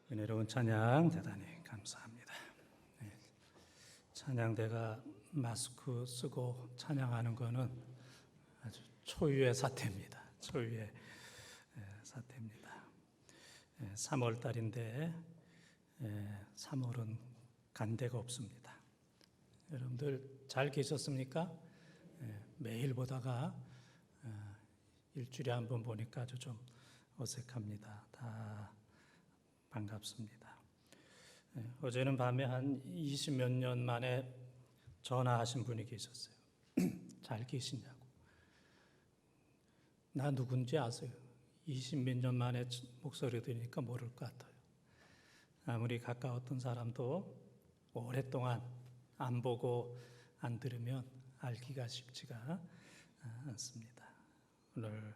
은혜로운 찬양 대단히 감사합니다. 찬양대가 마스크 쓰고 찬양하는 것은 아주 초유의 사태입니다. 초유의 사태입니다. 3월 달인데 3월은 간 데가 없습니다. 여러분들 잘 계셨습니까? 매일 보다가 일주일에 한 번 보니까 아주 좀 어색합니다. 다 반갑습니다. 어제는 밤에 한 20몇 년 만에 전화하신 분이 계셨어요. 잘 계시냐고. 나 누군지 아세요? 20몇 년 만에 목소리 들으니까 모를 것 같아요. 아무리 가까웠던 사람도 오랫동안 안 보고 안 들으면 알기가 쉽지가 않습니다. 오늘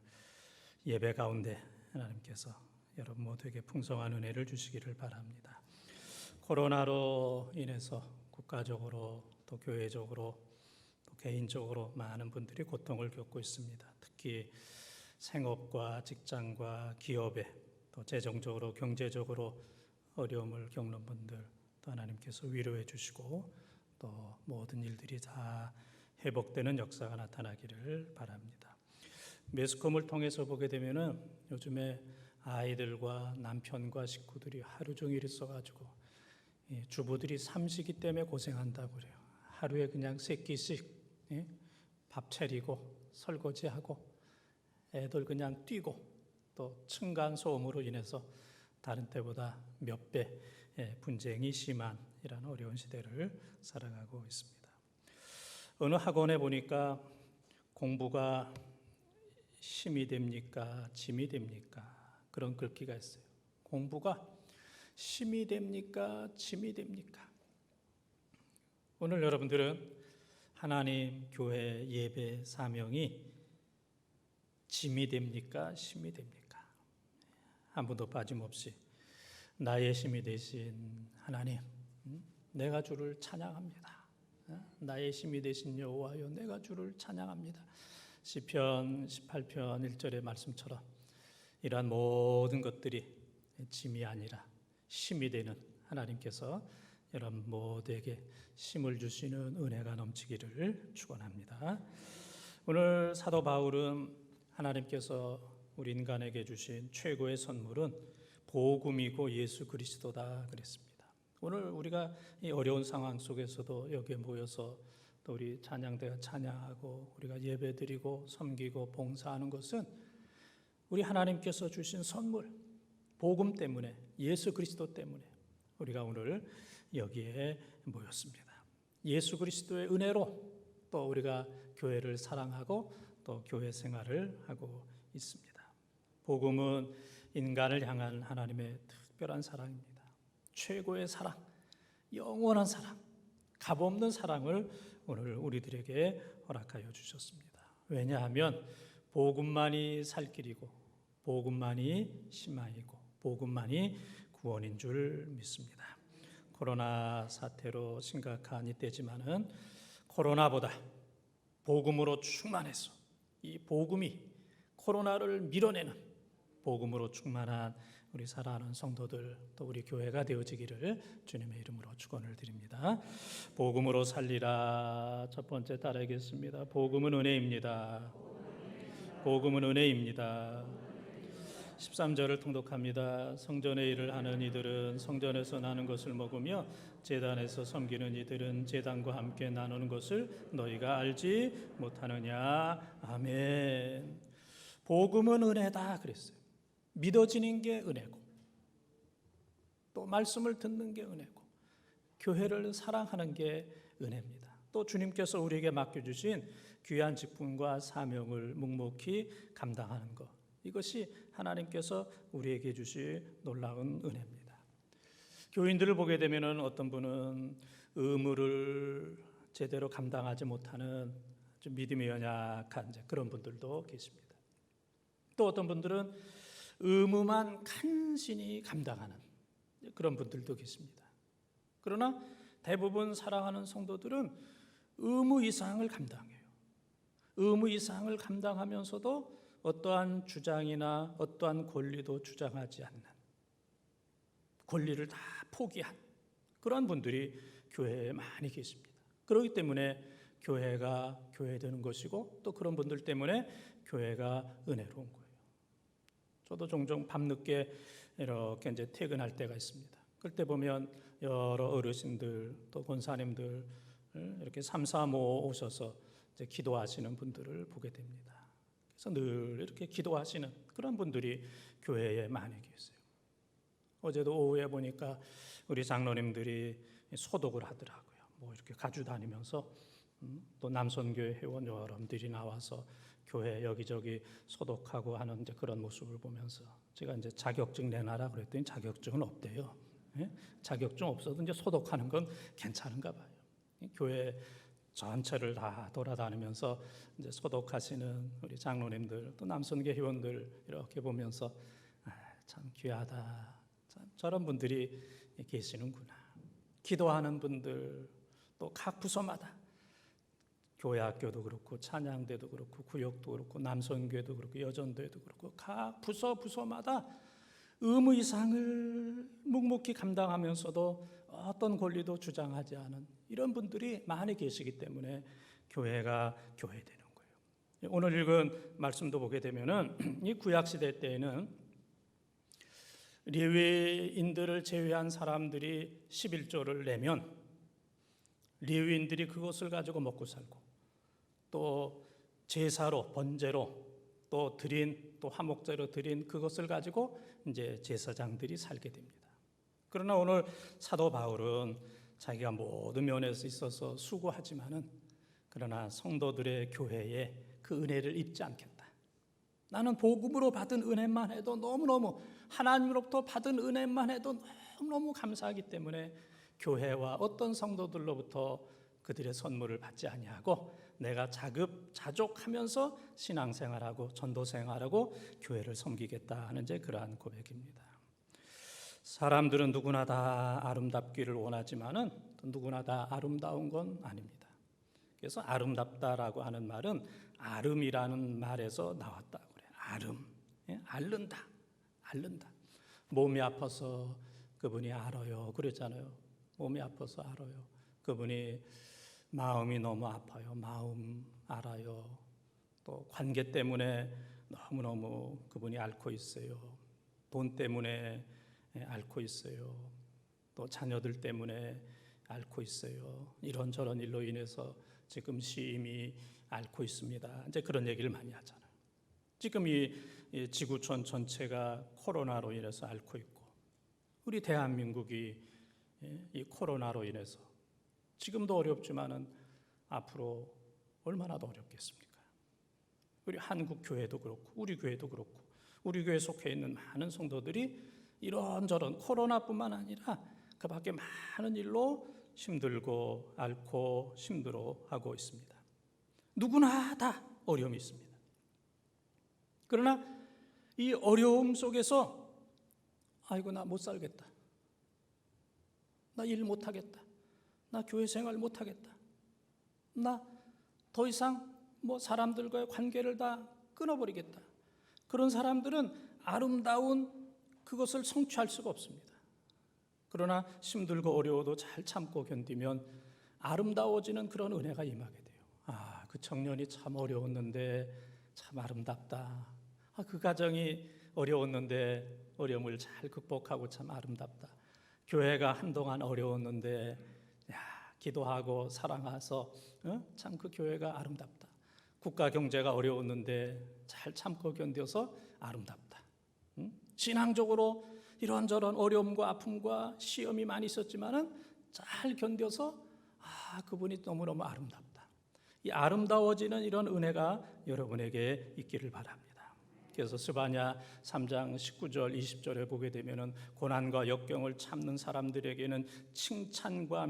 예배 가운데 하나님께서 여러분 모두에게 풍성한 은혜를 주시기를 바랍니다. 코로나로 인해서 국가적으로 또 교회적으로 또 개인적으로 많은 분들이 고통을 겪고 있습니다. 특히 생업과 직장과 기업에 또 재정적으로 경제적으로 어려움을 겪는 분들 또 하나님께서 위로해 주시고 또 모든 일들이 다 회복되는 역사가 나타나기를 바랍니다. 매스컴을 통해서 보게 되면은 요즘에 아이들과 남편과 식구들이 하루 종일 있어가지고 주부들이 삼시기 때문에 고생한다고 그래요. 하루에 그냥 3끼씩 밥 차리고 설거지하고 애들 그냥 뛰고 또 층간 소음으로 인해서 다른 때보다 몇 배 분쟁이 심한 이런 어려운 시대를 살아가고 있습니다. 어느 학원에 보니까 공부가 힘이 됩니까? 짐이 됩니까? 그런 글귀가 있어요. 공부가 힘이 됩니까? 짐이 됩니까? 오늘 여러분들은 하나님 교회 예배 사명이 짐이 됩니까? 힘이 됩니까? 한 분도 빠짐없이 나의 힘이 되신 하나님, 내가 주를 찬양합니다. 나의 힘이 되신 여호와여, 내가 주를 찬양합니다. 시편 18편 1절의 말씀처럼 이러한 모든 것들이 짐이 아니라 힘이 되는 하나님께서 여러분 모두에게 힘을 주시는 은혜가 넘치기를 축원합니다. 오늘 사도 바울은 하나님께서 우리 인간에게 주신 최고의 선물은 복음이고 예수 그리스도다 그랬습니다. 오늘 우리가 이 어려운 상황 속에서도 여기에 모여서 또 우리 찬양대가 찬양하고 우리가 예배드리고 섬기고 봉사하는 것은 우리 하나님께서 주신 선물, 복음 때문에, 예수 그리스도 때문에 우리가 오늘 여기에 모였습니다. 예수 그리스도의 은혜로 또 우리가 교회를 사랑하고 또 교회 생활을 하고 있습니다. 복음은 인간을 향한 하나님의 특별한 사랑입니다. 최고의 사랑, 영원한 사랑, 값없는 사랑을 오늘 우리들에게 허락하여 주셨습니다. 왜냐하면 복음만이 살 길이고 복음만이 희망이고 복음만이 구원인 줄 믿습니다. 코로나 사태로 심각한 이때지만은 코로나보다 복음으로 충만해서 이 복음이 코로나를 밀어내는 복음으로 충만한 우리 사랑하는 성도들 또 우리 교회가 되어지기를 주님의 이름으로 축원을 드립니다. 복음으로 살리라. 첫 번째 따르겠습니다. 복음은 은혜입니다. 복음은 은혜입니다. 13절을 통독합니다. 성전의 일을 하는 이들은 성전에서 나는 것을 먹으며 제단에서 섬기는 이들은 제단과 함께 나누는 것을 너희가 알지 못하느냐. 아멘. 복음은 은혜다 그랬어요. 믿어지는 게 은혜고 또 말씀을 듣는 게 은혜고 교회를 사랑하는 게 은혜입니다. 또 주님께서 우리에게 맡겨주신 귀한 직분과 사명을 묵묵히 감당하는 것, 이것이 하나님께서 우리에게 주신 놀라운 은혜입니다. 교인들을 보게 되면 어떤 분은 의무를 제대로 감당하지 못하는 좀 믿음이 연약한 그런 분들도 계십니다. 또 어떤 분들은 의무만 간신히 감당하는 그런 분들도 계십니다. 그러나 대부분 사랑하는 성도들은 의무 이상을 감당해요. 의무 이상을 감당하면서도 어떠한 주장이나 어떠한 권리도 주장하지 않는 권리를 다 포기한 그러한 분들이 교회에 많이 계십니다. 그렇기 때문에 교회가 교회되는 것이고 또 그런 분들 때문에 교회가 은혜로운 거예요. 저도 종종 밤늦게 이렇게 이제 퇴근할 때가 있습니다. 그때 보면 여러 어르신들 또 권사님들 이렇게 삼삼오오 오셔서 이제 기도하시는 분들을 보게 됩니다. 그래서 늘 이렇게 기도하시는 그런 분들이 교회에 많이 계세요. 어제도 오후에 보니까 우리 장로님들이 소독을 하더라고요. 뭐 이렇게 가지고 다니면서 또 남선교회 회원 여러분들이 나와서 교회 여기저기 소독하고 하는 이제 그런 모습을 보면서 제가 이제 자격증 내놔라 그랬더니 자격증은 없대요. 예? 자격증 없어도 이제 소독하는 건 괜찮은가 봐요. 교회 전체를 다 돌아다니면서 이제 소독하시는 우리 장로님들 또 남선교 회원들 이렇게 보면서 참 귀하다. 참 저런 분들이 계시는구나. 기도하는 분들 또 각 부서마다 교회 학교도 그렇고 찬양대도 그렇고 구역도 그렇고 남선교회도 그렇고 여전도회도 그렇고 각 부서마다 의무이상을 묵묵히 감당하면서도 어떤 권리도 주장하지 않은 이런 분들이 많이 계시기 때문에 교회가 교회되는 거예요. 오늘 읽은 말씀도 보게 되면은 이 구약시대 때에는 레위인들을 제외한 사람들이 11조를 내면 레위인들이 그것을 가지고 먹고 살고 또 제사로 번제로 또 드린 또 화목제로 드린 그것을 가지고 이제 제사장들이 살게 됩니다. 그러나 오늘 사도 바울은 자기가 모든 면에서 있어서 수고하지만은 그러나 성도들의 교회에 그 은혜를 입지 않겠다. 나는 복음으로 받은 은혜만 해도 너무너무 하나님으로부터 받은 은혜만 해도 너무너무 감사하기 때문에 교회와 어떤 성도들로부터 그들의 선물을 받지 아니하고 내가 자족하면서 신앙생활하고 전도생활하고 교회를 섬기겠다 하는 이제 그러한 고백입니다. 사람들은 누구나 다 아름답기를 원하지만은 누구나 다 아름다운 건 아닙니다. 그래서 아름답다라고 하는 말은 아름이라는 말에서 나왔다고 그래요. 아름, 앓는다. 몸이 아파서 그분이 알아요. 그랬잖아요. 몸이 아파서 알아요. 그분이 마음이 너무 아파요. 마음 알아요. 또 관계 때문에 너무너무 그분이 앓고 있어요. 돈 때문에 앓고 있어요. 또 자녀들 때문에 앓고 있어요. 이런저런 일로 인해서 지금 심히 앓고 있습니다. 이제 그런 얘기를 많이 하잖아요. 지금 이 지구촌 전체가 코로나로 인해서 앓고 있고 우리 대한민국이 이 코로나로 인해서 지금도 어렵지만은 앞으로 얼마나 더 어렵겠습니까? 우리 한국 교회도 그렇고 우리 교회도 그렇고 우리 교회에 속해 있는 많은 성도들이 이런저런 코로나뿐만 아니라 그 밖에 많은 일로 힘들고 앓고 힘들어하고 있습니다. 누구나 다 어려움이 있습니다. 그러나 이 어려움 속에서 아이고 나 못 살겠다. 나 일 못하겠다. 나 교회 생활 못하겠다. 나 더 이상 사람들과의 관계를 다 끊어버리겠다. 그런 사람들은 아름다운 그것을 성취할 수가 없습니다. 그러나 힘들고 어려워도 잘 참고 견디면 아름다워지는 그런 은혜가 임하게 돼요. 그 청년이 참 어려웠는데 참 아름답다. 그 가정이 어려웠는데 어려움을 잘 극복하고 참 아름답다. 교회가 한동안 어려웠는데 기도하고 사랑해서 참 그 교회가 아름답다. 국가 경제가 어려웠는데 잘 참고 견뎌서 아름답다. 신앙적으로 이런저런 어려움과 아픔과 시험이 많이 있었지만은 잘 견뎌서 그분이 너무너무 아름답다. 이 아름다워지는 이런 은혜가 여러분에게 있기를 바랍니다. 그래서 스바냐 3장 19절 20절에 보게 되면은 고난과 역경을 참는 사람들에게는 칭찬과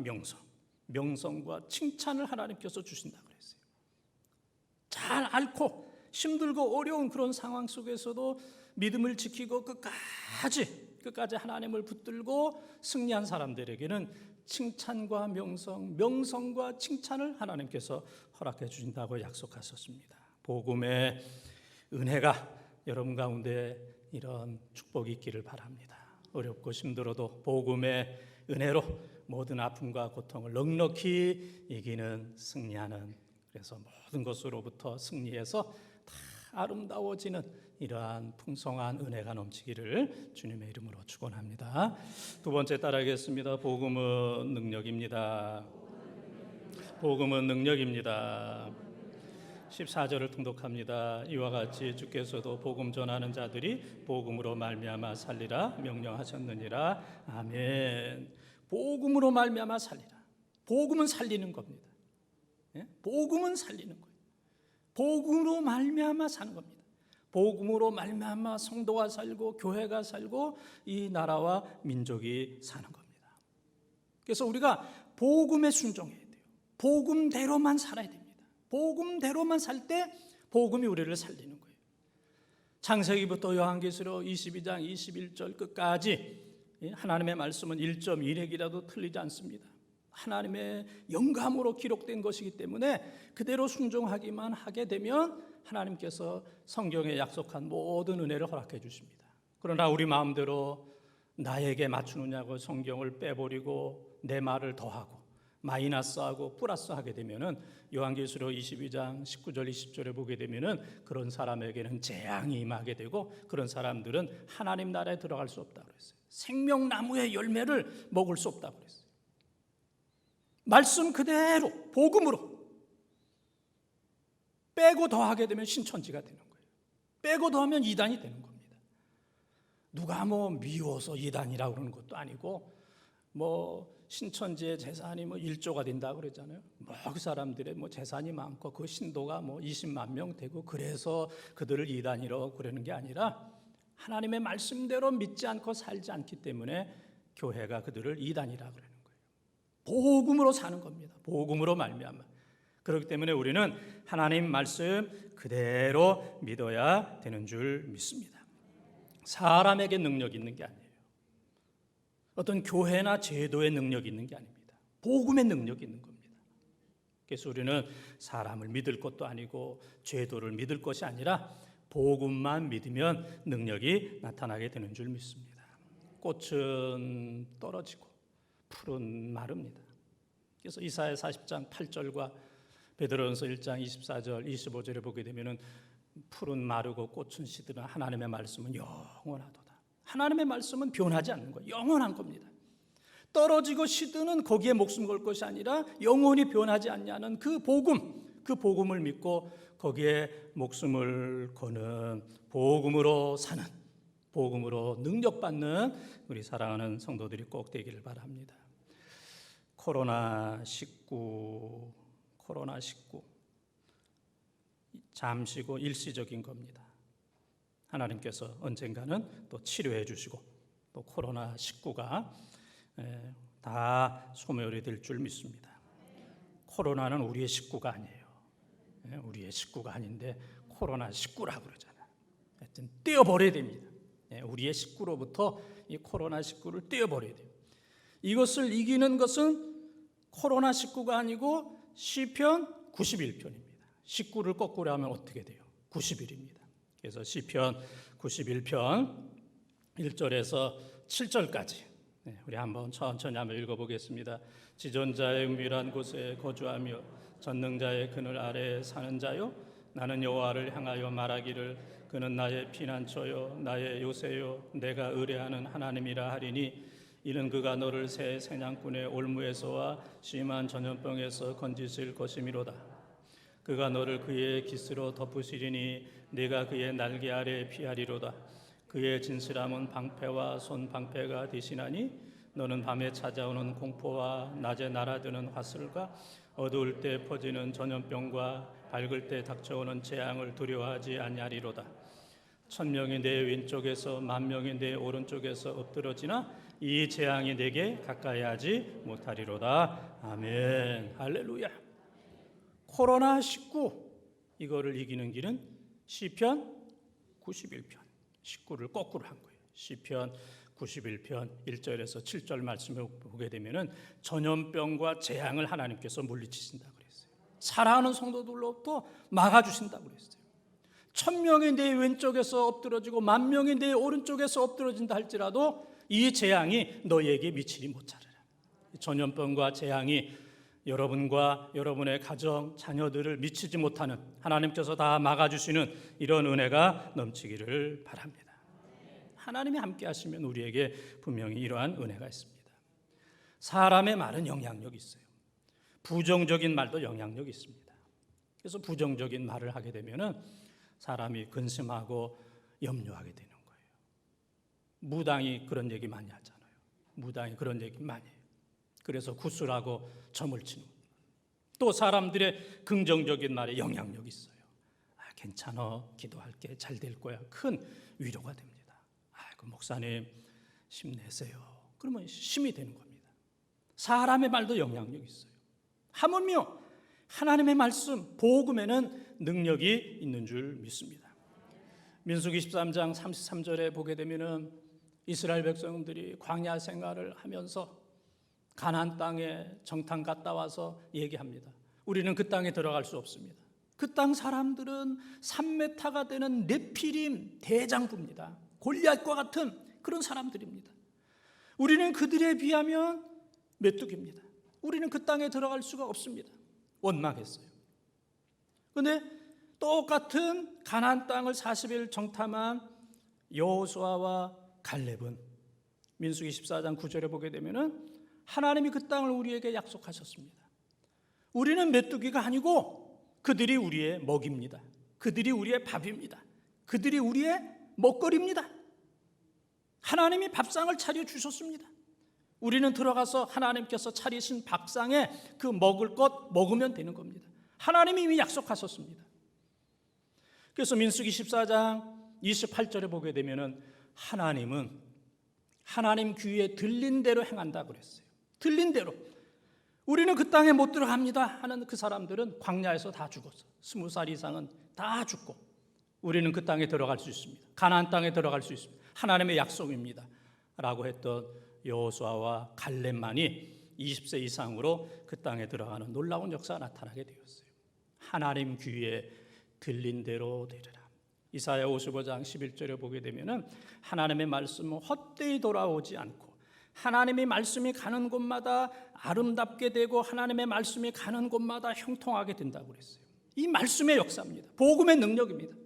명성과 칭찬을 하나님께서 주신다고 그랬어요. 잘 앓고 힘들고 어려운 그런 상황 속에서도 믿음을 지키고 끝까지 하나님을 붙들고 승리한 사람들에게는 칭찬과 명성과 칭찬을 하나님께서 허락해 주신다고 약속하셨습니다. 복음의 은혜가 여러분 가운데 이런 축복이 있기를 바랍니다. 어렵고 힘들어도 복음의 은혜로 모든 아픔과 고통을 넉넉히 이기는 승리하는, 그래서 모든 것으로부터 승리해서 다 아름다워지는 이러한 풍성한 은혜가 넘치기를 주님의 이름으로 축원합니다. 두 번째 따라하겠습니다. 복음은 능력입니다. 복음은 능력입니다. 14절을 통독합니다. 이와 같이 주께서도 복음 전하는 자들이 복음으로 말미암아 살리라 명령하셨느니라. 아멘. 복음으로 말미암아 살리라. 복음은 살리는 겁니다. 복음은 살리는 거예요. 복음으로 말미암아 사는 겁니다. 복음으로 말미암아 성도가 살고 교회가 살고 이 나라와 민족이 사는 겁니다. 그래서 우리가 복음에 순종해야 돼요. 복음대로만 살아야 됩니다. 복음대로만 살 때 복음이 우리를 살리는 거예요. 창세기부터 요한계시록 22장 21절 끝까지 하나님의 말씀은 1.1핵이라도 틀리지 않습니다. 하나님의 영감으로 기록된 것이기 때문에 그대로 순종하기만 하게 되면 하나님께서 성경에 약속한 모든 은혜를 허락해 주십니다. 그러나 우리 마음대로 나에게 맞추느냐고 성경을 빼버리고 내 말을 더하고 마이너스하고 플러스하게 되면은 요한계시록 22장 19절 20절에 보게 되면은 그런 사람에게는 재앙이 임하게 되고 그런 사람들은 하나님 나라에 들어갈 수 없다고 그랬어요. 생명나무의 열매를 먹을 수 없다고 그랬어요. 말씀 그대로 복음으로 빼고 더하게 되면 신천지가 되는 거예요. 빼고 더하면 이단이 되는 겁니다. 누가 미워서 이단이라고 그러는 것도 아니고 신천지의 재산이 1조가 된다고 그러잖아요. 그 사람들의 재산이 많고 그 신도가 20만 명 되고 그래서 그들을 이단이라고 그러는 게 아니라 하나님의 말씀대로 믿지 않고 살지 않기 때문에 교회가 그들을 이단이라고 그러는 거예요. 복음으로 사는 겁니다. 복음으로 말미암아. 그렇기 때문에 우리는 하나님 말씀 그대로 믿어야 되는 줄 믿습니다. 사람에게 능력이 있는 게 아니에요. 어떤 교회나 제도의 능력이 있는 게 아닙니다. 복음의 능력이 있는 겁니다. 그래서 우리는 사람을 믿을 것도 아니고 제도를 믿을 것이 아니라 복음만 믿으면 능력이 나타나게 되는 줄 믿습니다. 꽃은 떨어지고 풀은 마릅니다. 그래서 이사야 40장 8절과 베드로전서 1장 24절 25절에 보게 되면은 풀은 마르고 꽃은 시드나 하나님의 말씀은 영원하도다. 하나님의 말씀은 변하지 않는 거예요. 영원한 겁니다. 떨어지고 시드는 거기에 목숨 걸 것이 아니라 영원히 변하지 않냐는 그 복음을 믿고 거기에 목숨을 거는 복음으로 사는, 복음으로 능력받는 우리 사랑하는 성도들이 꼭 되기를 바랍니다. 코로나19 잠시고 일시적인 겁니다. 하나님께서 언젠가는 또 치료해 주시고 또 코로나19가 다 소멸이 될 줄 믿습니다. 코로나는 우리의 식구가 아니에요. 우리의 식구가 아닌데 코로나19라고 그러잖아요. 하여튼 떼어버려야 됩니다. 우리의 식구로부터 이 코로나19를 떼어버려야 돼요. 이것을 이기는 것은 코로나19가 아니고 시편 91편입니다. 19를 거꾸로 하면 어떻게 돼요? 91입니다. 그래서 시편 91편 1절에서 7절까지 우리 한번 천천히 한번 읽어보겠습니다. 지존자의 은밀한 곳에 거주하며 전능자의 그늘 아래에 사는 자요, 나는 여호와를 향하여 말하기를 그는 나의 피난처요 나의 요새요 내가 의뢰하는 하나님이라 하리니 이는 그가 너를 새 사냥꾼의 올무에서와 심한 전염병에서 건지실 것이미로다. 그가 너를 그의 깃으로 덮으시리니 네가 그의 날개 아래 피하리로다. 그의 진실함은 방패와 손방패가 되시나니 너는 밤에 찾아오는 공포와 낮에 날아드는 화살과 어두울 때 퍼지는 전염병과 밝을 때 닥쳐오는 재앙을 두려워하지 아니하리로다. 1000명이 내 왼쪽에서 10,000명이 내 오른쪽에서 엎드러지나 이 재앙이 내게 가까이 하지 못하리로다. 아멘. 할렐루야. 코로나19 이거를 이기는 길은 시편 91편 19를 거꾸로 한 거예요. 시편 91편 1절에서 7절 말씀을 보게 되면은 전염병과 재앙을 하나님께서 물리치신다고 그랬어요. 사랑하는 성도들로부터 막아주신다고 그랬어요. 1000명이 내 왼쪽에서 엎드러지고 10,000명이 내 오른쪽에서 엎드러진다 할지라도 이 재앙이 너희에게 미치지 못하리라. 전염병과 재앙이 여러분과 여러분의 가정, 자녀들을 미치지 못하는, 하나님께서 다 막아주시는 이런 은혜가 넘치기를 바랍니다. 하나님이 함께 하시면 우리에게 분명히 이러한 은혜가 있습니다. 사람의 말은 영향력이 있어요. 부정적인 말도 영향력이 있습니다. 그래서 부정적인 말을 하게 되면 사람이 근심하고 염려하게 되는 거예요. 무당이 그런 얘기 많이 하잖아요. 무당이 그런 얘기 많이 해요. 그래서 구슬하고 점을 치는 거예요. 또 사람들의 긍정적인 말에 영향력이 있어요. 괜찮아, 기도할게, 잘 될 거야. 큰 위로가 됩니다. 그 목사님 힘내세요. 그러면 힘이 되는 겁니다. 사람의 말도 영향력이 있어요. 하물며 하나님의 말씀, 복음에는 능력이 있는 줄 믿습니다. 민수기 13장 33절에 보게 되면은 이스라엘 백성들이 광야 생활을 하면서 가나안 땅에 정탐 갔다 와서 얘기합니다. 우리는 그 땅에 들어갈 수 없습니다. 그 땅 사람들은 3m가 되는 네피림 대장부입니다. 골리앗과 같은 그런 사람들입니다. 우리는 그들에 비하면 메뚜기입니다. 우리는 그 땅에 들어갈 수가 없습니다. 원망했어요. 그런데 똑같은 가나안 땅을 40일 정탐한 여호수아와 갈렙은 민수기 14장 9절에 보게 되면은 하나님이 그 땅을 우리에게 약속하셨습니다. 우리는 메뚜기가 아니고 그들이 우리의 먹입니다. 그들이 우리의 밥입니다. 그들이 우리의 먹거리입니다. 하나님이 밥상을 차려주셨습니다. 우리는 들어가서 하나님께서 차리신 밥상에 그 먹을 것 먹으면 되는 겁니다. 하나님이 이미 약속하셨습니다. 그래서 민수기 14장 28절에 보게 되면은 하나님은 하나님 귀에 들린 대로 행한다 그랬어요. 들린 대로. 우리는 그 땅에 못 들어갑니다 하는 그 사람들은 광야에서 다 죽었어. 20살 이상은 다 죽고 우리는 그 땅에 들어갈 수 있습니다. 가나안 땅에 들어갈 수 있습니다. 하나님의 약속입니다 라고 했던 여호수아와 갈렙만이 20세 이상으로 그 땅에 들어가는 놀라운 역사가 나타나게 되었어요. 하나님 귀에 들린 대로 되리라. 이사야 55장 11절에 보게 되면은 하나님의 말씀은 헛되이 돌아오지 않고 하나님의 말씀이 가는 곳마다 아름답게 되고 하나님의 말씀이 가는 곳마다 형통하게 된다고 그랬어요. 이 말씀의 역사입니다. 복음의 능력입니다.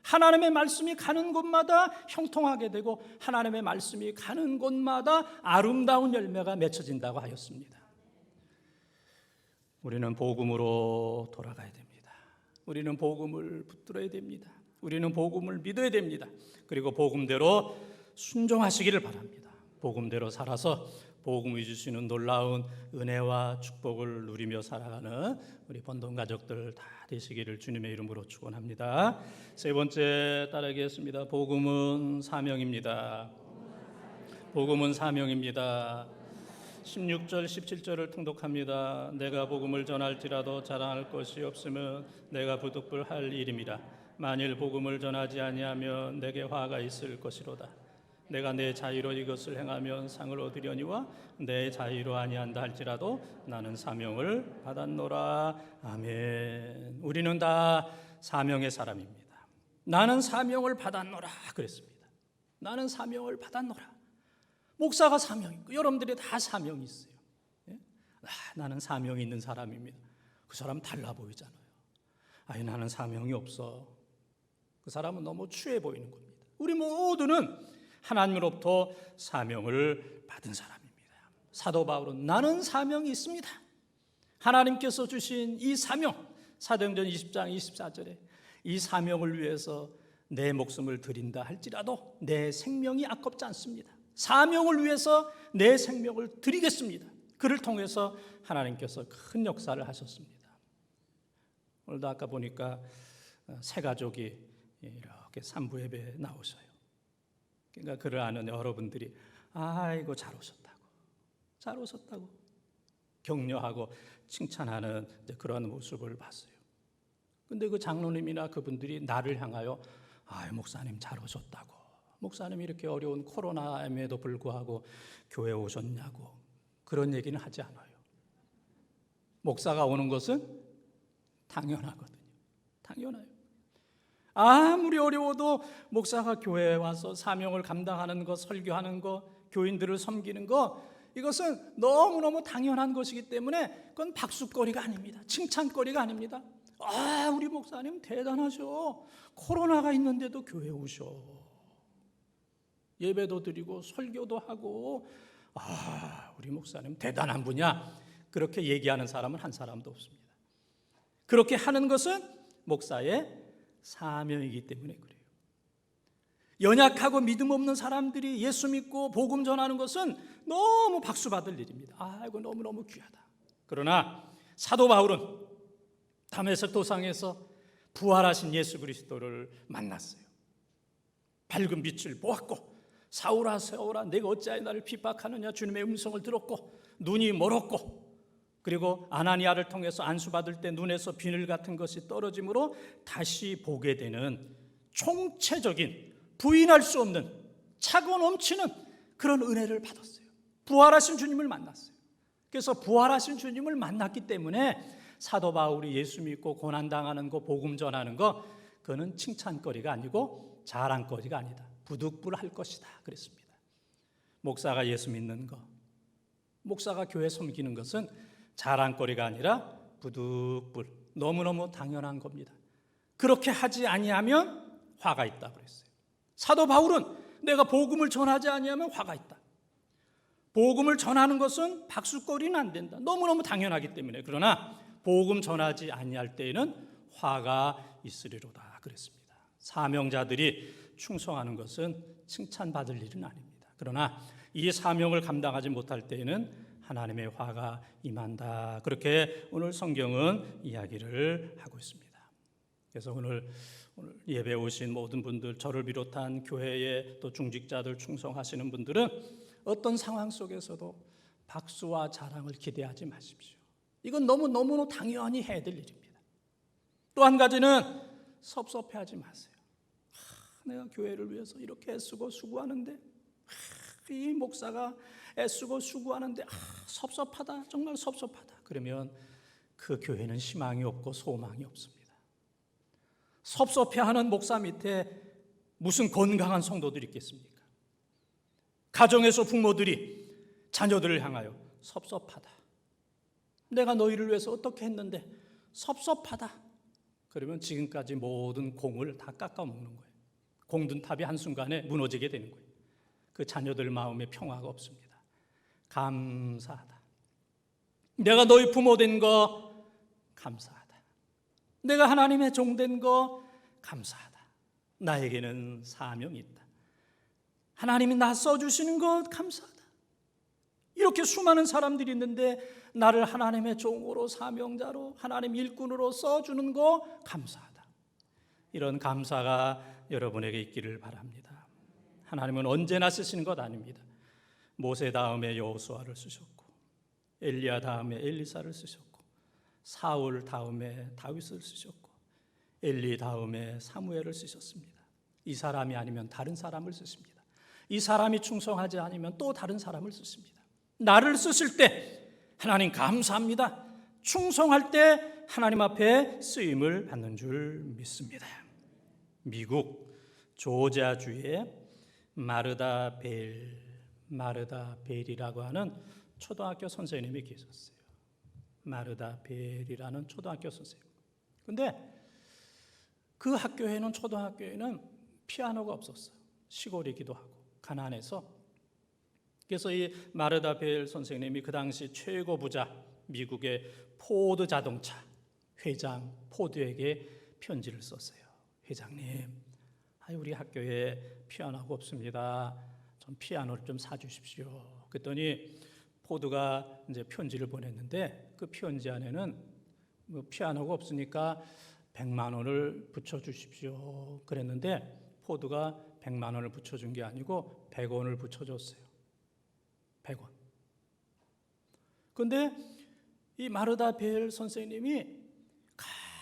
하나님의 말씀이 가는 곳마다 형통하게 되고 하나님의 말씀이 가는 곳마다 아름다운 열매가 맺혀진다고 하였습니다. 우리는 복음으로 돌아가야 됩니다. 우리는 복음을 붙들어야 됩니다. 우리는 복음을 믿어야 됩니다. 그리고 복음대로 순종하시기를 바랍니다. 복음대로 살아서 복음이 주시는 놀라운 은혜와 축복을 누리며 살아가는 우리 본동 가족들 다 되시기를 주님의 이름으로 축원합니다. 세 번째 따르겠습니다. 복음은 사명입니다. 복음은 사명입니다. 16절 17절을 통독합니다. 내가 복음을 전할지라도 자랑할 것이 없으면 내가 부득불할 일임이라. 만일 복음을 전하지 아니하면 내게 화가 있을 것이로다. 내가 내 자유로 이것을 행하면 상을 얻으려니와 내 자유로 아니한다 할지라도 나는 사명을 받았노라. 아멘. 우리는 다 사명의 사람입니다. 나는 사명을 받았노라 그랬습니다. 나는 사명을 받았노라. 목사가 사명이 있고 여러분들이 다 사명이 있어요. 나는 사명이 있는 사람입니다. 그 사람 달라 보이잖아요. 아니 나는 사명이 없어. 그 사람은 너무 추해 보이는 겁니다. 우리 모두는 하나님으로부터 사명을 받은 사람입니다. 사도 바울은 나는 사명이 있습니다. 하나님께서 주신 이 사명, 사도행전 20장 24절에 이 사명을 위해서 내 목숨을 드린다 할지라도 내 생명이 아깝지 않습니다. 사명을 위해서 내 생명을 드리겠습니다. 그를 통해서 하나님께서 큰 역사를 하셨습니다. 오늘도 아까 보니까 세 가족이 이렇게 산부 예배에 나오셔요. 그러니까 그를 아는 여러분들이 아이고 잘 오셨다고 격려하고 칭찬하는 그런 모습을 봤어요. 근데 그 장로님이나 그분들이 나를 향하여 목사님 잘 오셨다고, 목사님 이렇게 어려운 코로나임에도 불구하고 교회 오셨냐고 그런 얘기는 하지 않아요. 목사가 오는 것은 당연하거든요. 당연해요. 아무리 어려워도 목사가 교회에 와서 사명을 감당하는 것, 설교하는 것, 교인들을 섬기는 거, 이것은 너무너무 당연한 것이기 때문에 그건 박수거리가 아닙니다. 칭찬거리가 아닙니다. 아, 우리 목사님 대단하셔. 코로나가 있는데도 교회 오셔. 예배도 드리고 설교도 하고, 아, 우리 목사님 대단한 분이야. 그렇게 얘기하는 사람은 한 사람도 없습니다. 그렇게 하는 것은 목사의 사명이기 때문에 그래요. 연약하고 믿음 없는 사람들이 예수 믿고 복음 전하는 것은 너무 박수받을 일입니다. 아, 이거 너무너무 귀하다. 그러나 사도 바울은 다메섹 도상에서 부활하신 예수 그리스도를 만났어요. 밝은 빛을 보았고, 사울아 사울아 내가 어찌하여 나를 핍박하느냐, 주님의 음성을 들었고 눈이 멀었고, 그리고 아나니아를 통해서 안수받을 때 눈에서 비늘 같은 것이 떨어짐으로 다시 보게 되는 총체적인, 부인할 수 없는, 차고 넘치는 그런 은혜를 받았어요. 부활하신 주님을 만났어요. 그래서 부활하신 주님을 만났기 때문에 사도 바울이 예수 믿고 고난당하는 거, 복음 전하는 거, 그거는 칭찬거리가 아니고 자랑거리가 아니다. 부득불할 것이다 그랬습니다. 목사가 예수 믿는 거, 목사가 교회 섬기는 것은 자랑거리가 아니라 부득불, 너무너무 당연한 겁니다. 그렇게 하지 아니하면 화가 있다 그랬어요. 사도 바울은 내가 복음을 전하지 아니하면 화가 있다. 복음을 전하는 것은 박수거리는 안 된다. 너무너무 당연하기 때문에. 그러나 복음 전하지 아니할 때에는 화가 있으리로다 그랬습니다. 사명자들이 충성하는 것은 칭찬받을 일은 아닙니다. 그러나 이 사명을 감당하지 못할 때에는 하나님의 화가 임한다. 그렇게 오늘 성경은 이야기를 하고 있습니다. 그래서 오늘 예배 오신 모든 분들, 저를 비롯한 교회의 또 중직자들, 충성하시는 분들은 어떤 상황 속에서도 박수와 자랑을 기대하지 마십시오. 이건 너무너무 당연히 해야 될 일입니다. 또 한 가지는 섭섭해하지 마세요. 내가 교회를 위해서 이렇게 애쓰고 수고하는데, 이 목사가 애쓰고 수고하는데 섭섭하다, 정말 섭섭하다. 그러면 그 교회는 희망이 없고 소망이 없습니다. 섭섭해하는 목사 밑에 무슨 건강한 성도들이 있겠습니까? 가정에서 부모들이 자녀들을 향하여 섭섭하다, 내가 너희를 위해서 어떻게 했는데 섭섭하다. 그러면 지금까지 모든 공을 다 깎아먹는 거예요. 공든탑이 한순간에 무너지게 되는 거예요. 그 자녀들 마음에 평화가 없습니다. 감사하다. 내가 너희 부모 된 거 감사하다. 내가 하나님의 종 된 거 감사하다. 나에게는 사명이 있다. 하나님이 나 써주시는 것 감사하다. 이렇게 수많은 사람들이 있는데 나를 하나님의 종으로, 사명자로, 하나님 일꾼으로 써주는 거 감사하다. 이런 감사가 여러분에게 있기를 바랍니다. 하나님은 언제나 쓰시는 것 아닙니다. 모세 다음에 여호수아를 쓰셨고, 엘리야 다음에 엘리사를 쓰셨고, 사울 다음에 다윗을 쓰셨고, 엘리 다음에 사무엘을 쓰셨습니다. 이 사람이 아니면 다른 사람을 쓰십니다. 이 사람이 충성하지 않으면 또 다른 사람을 쓰십니다. 나를 쓰실 때 하나님 감사합니다. 충성할 때 하나님 앞에 쓰임을 받는 줄 믿습니다. 미국 조지아주의 마르다 벨이라고 하는 초등학교 선생님이 계셨어요. 마르다 벨이라는 초등학교 선생님. 근데 그 학교에는, 초등학교에는 피아노가 없었어요. 시골이기도 하고 가난해서. 그래서 이 마르다 벨 선생님이 그 당시 최고 부자, 미국의 포드 자동차 회장 포드에게 편지를 썼어요. 회장님, 우리 학교에 피아노가 없습니다. 좀 피아노를 좀 사주십시오. 그랬더니 포드가 이제 편지를 보냈는데 그 편지 안에는 피아노가 없으니까 100만 원을 붙여주십시오 그랬는데 포드가 100만 원을 붙여준 게 아니고 100원을 붙여줬어요. 100원. 그런데 이 마르다 벨 선생님이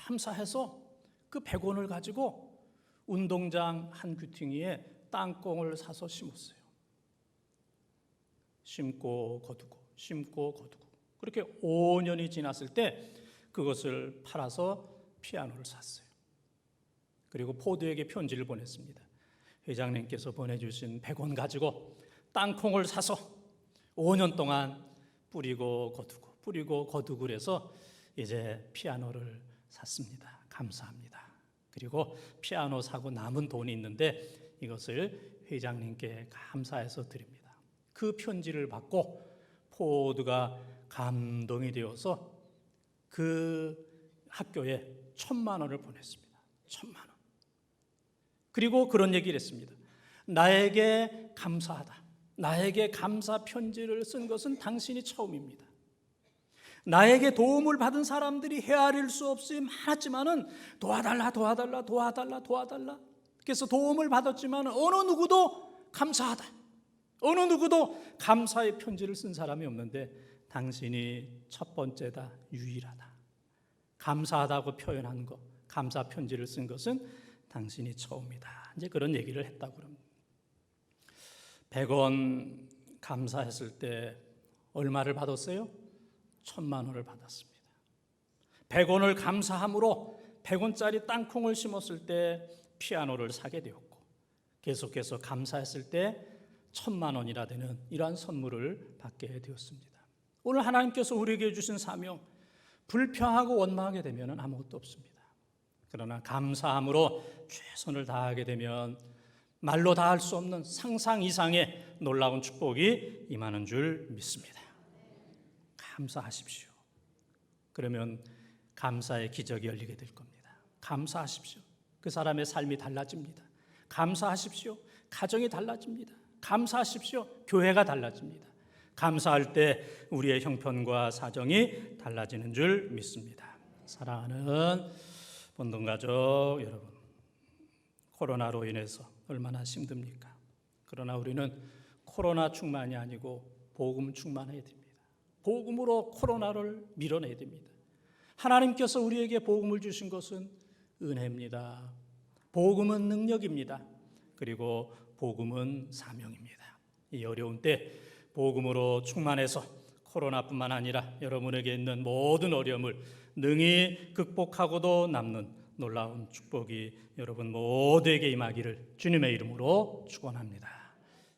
감사해서 그 100원을 가지고 운동장 한 귀퉁이에 땅콩을 사서 심었어요. 심고 거두고 심고 거두고 그렇게 5년이 지났을 때 그것을 팔아서 피아노를 샀어요. 그리고 포드에게 편지를 보냈습니다. 회장님께서 보내주신 100원 가지고 땅콩을 사서 5년 동안 뿌리고 거두고 그래서 이제 피아노를 샀습니다. 감사합니다. 그리고 피아노 사고 남은 돈이 있는데 이것을 회장님께 감사해서 드립니다. 그 편지를 받고 포드가 감동이 되어서 그 학교에 1,000만 원을 보냈습니다. 1,000만 원. 그리고 그런 얘기를 했습니다. 나에게 감사하다. 나에게 감사 편지를 쓴 것은 당신이 처음입니다. 나에게 도움을 받은 사람들이 헤아릴 수 없이 많았지만은 도와달라. 그래서 도움을 받았지만 어느 누구도 감사하다. 어느 누구도 감사의 편지를 쓴 사람이 없는데 당신이 첫 번째다, 유일하다. 감사하다고 표현한 것, 감사 편지를 쓴 것은 당신이 처음이다. 이제 그런 얘기를 했다고 합니다. 100원 감사했을 때 얼마를 받았어요? 1,000만 원을 받았습니다. 100원을 감사함으로 100원짜리 땅콩을 심었을 때 피아노를 사게 되었고 계속해서 감사했을 때 1,000만 원이나 되는 이러한 선물을 받게 되었습니다. 오늘 하나님께서 우리에게 주신 사명, 불평하고 원망하게 되면 아무것도 없습니다. 그러나 감사함으로 최선을 다하게 되면 말로 다 할 수 없는 상상 이상의 놀라운 축복이 임하는 줄 믿습니다. 감사하십시오. 그러면 감사의 기적이 열리게 될 겁니다. 감사하십시오. 그 사람의 삶이 달라집니다. 감사하십시오. 가정이 달라집니다. 감사하십시오. 교회가 달라집니다. 감사할 때 우리의 형편과 사정이 달라지는 줄 믿습니다. 사랑하는 본동가족 여러분, 코로나로 인해서 얼마나 힘듭니까? 그러나 우리는 코로나 충만이 아니고 복음 충만해야 됩니다. 복음으로 코로나를 밀어내야 됩니다. 하나님께서 우리에게 복음을 주신 것은 은혜입니다. 복음은 능력입니다. 그리고 복음은 사명입니다. 이 어려운 때 복음으로 충만해서 코로나뿐만 아니라 여러분에게 있는 모든 어려움을 능히 극복하고도 남는 놀라운 축복이 여러분 모두에게 임하기를 주님의 이름으로 축원합니다.